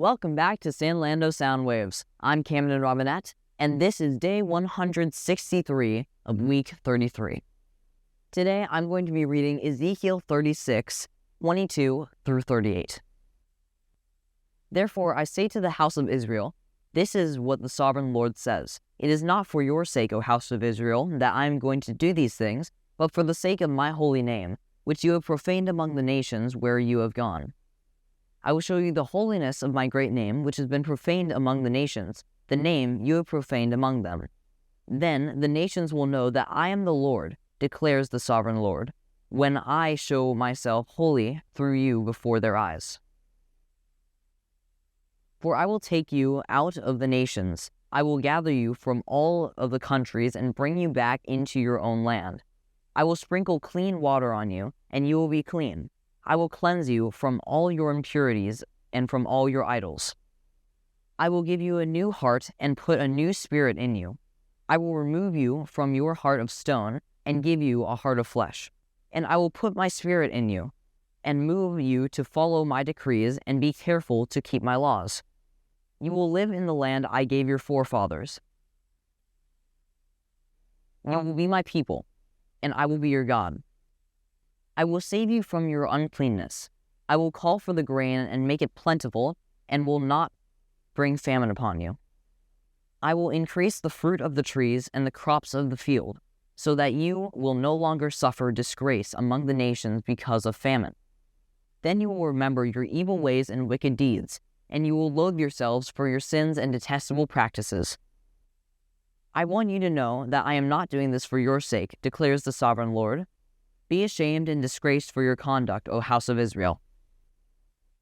Welcome back to San Lando Sound Waves. I'm Camden Robinette, and this is day 163 of week 33. Today, I'm going to be reading Ezekiel 36, 22 through 38. Therefore, I say to the house of Israel, this is what the sovereign Lord says. It is not for your sake, O house of Israel, that I am going to do these things, but for the sake of my holy name, which you have profaned among the nations where you have gone. I will show you the holiness of my great name, which has been profaned among the nations, the name you have profaned among them. Then the nations will know that I am the Lord, declares the sovereign Lord, when I show myself holy through you before their eyes. For I will take you out of the nations, I will gather you from all of the countries and bring you back into your own land. I will sprinkle clean water on you, and you will be clean. I will cleanse you from all your impurities and from all your idols. I will give you a new heart and put a new spirit in you. I will remove you from your heart of stone and give you a heart of flesh. And I will put my spirit in you and move you to follow my decrees and be careful to keep my laws. You will live in the land I gave your forefathers. You will be my people, and I will be your God. I will save you from your uncleanness. I will call for the grain and make it plentiful, and will not bring famine upon you. I will increase the fruit of the trees and the crops of the field, so that you will no longer suffer disgrace among the nations because of famine. Then you will remember your evil ways and wicked deeds, and you will loathe yourselves for your sins and detestable practices. I want you to know that I am not doing this for your sake, declares the sovereign Lord. Be ashamed and disgraced for your conduct, O house of Israel.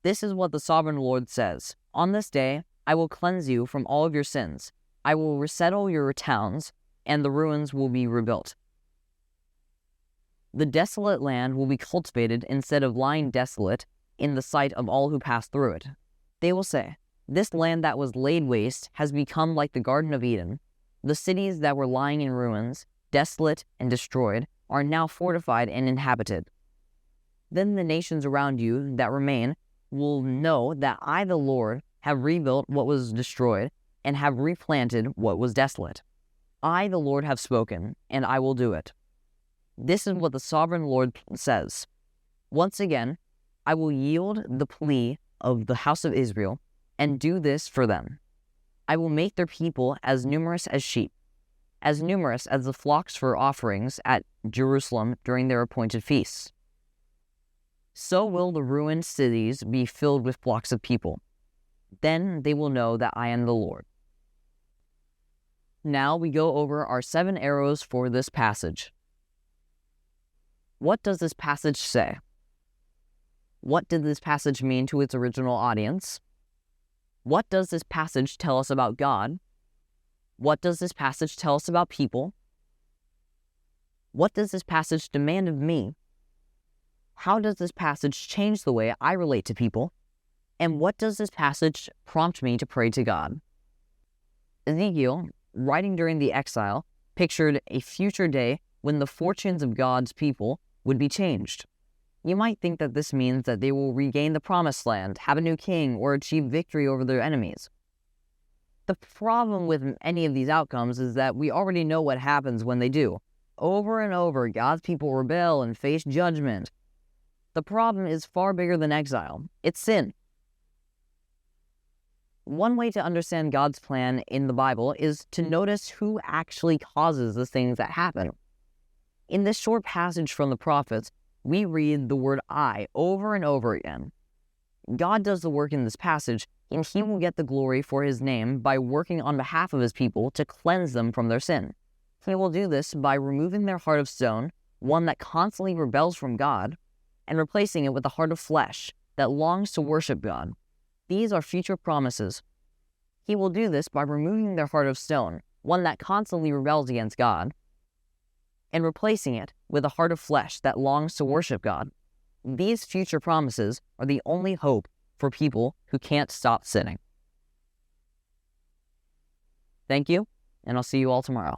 This is what the sovereign Lord says. On this day, I will cleanse you from all of your sins. I will resettle your towns, and the ruins will be rebuilt. The desolate land will be cultivated instead of lying desolate in the sight of all who pass through it. They will say, this land that was laid waste has become like the Garden of Eden. The cities that were lying in ruins, desolate and destroyed, are now fortified and inhabited. Then the nations around you that remain will know that I, the Lord, have rebuilt what was destroyed and have replanted what was desolate. I, the Lord, have spoken, and I will do it. This is what the sovereign Lord says. Once again, I will yield the plea of the house of Israel and do this for them. I will make their people as numerous as sheep, as numerous as the flocks for offerings at Jerusalem during their appointed feasts. So will the ruined cities be filled with flocks of people. Then they will know that I am the Lord. Now we go over our 7 arrows for this passage. What does this passage say? What did this passage mean to its original audience? What does this passage tell us about God? What does this passage tell us about people? What does this passage demand of me? How does this passage change the way I relate to people? And what does this passage prompt me to pray to God? Ezekiel, writing during the exile, pictured a future day when the fortunes of God's people would be changed. You might think that this means that they will regain the promised land, have a new king, or achieve victory over their enemies. The problem with any of these outcomes is that we already know what happens when they do. Over and over, God's people rebel and face judgment. The problem is far bigger than exile. It's sin. One way to understand God's plan in the Bible is to notice who actually causes the things that happen. In this short passage from the prophets, we read the word I over and over again. God does the work in this passage, and he will get the glory for his name by working on behalf of his people to cleanse them from their sin. He will do this by removing their heart of stone, one that constantly rebels from God, and replacing it with a heart of flesh that longs to worship God. These are future promises. He will do this by removing their heart of stone, one that constantly rebels against God, and replacing it with a heart of flesh that longs to worship God. These future promises are the only hope for people who can't stop sinning. Thank you, and I'll see you all tomorrow.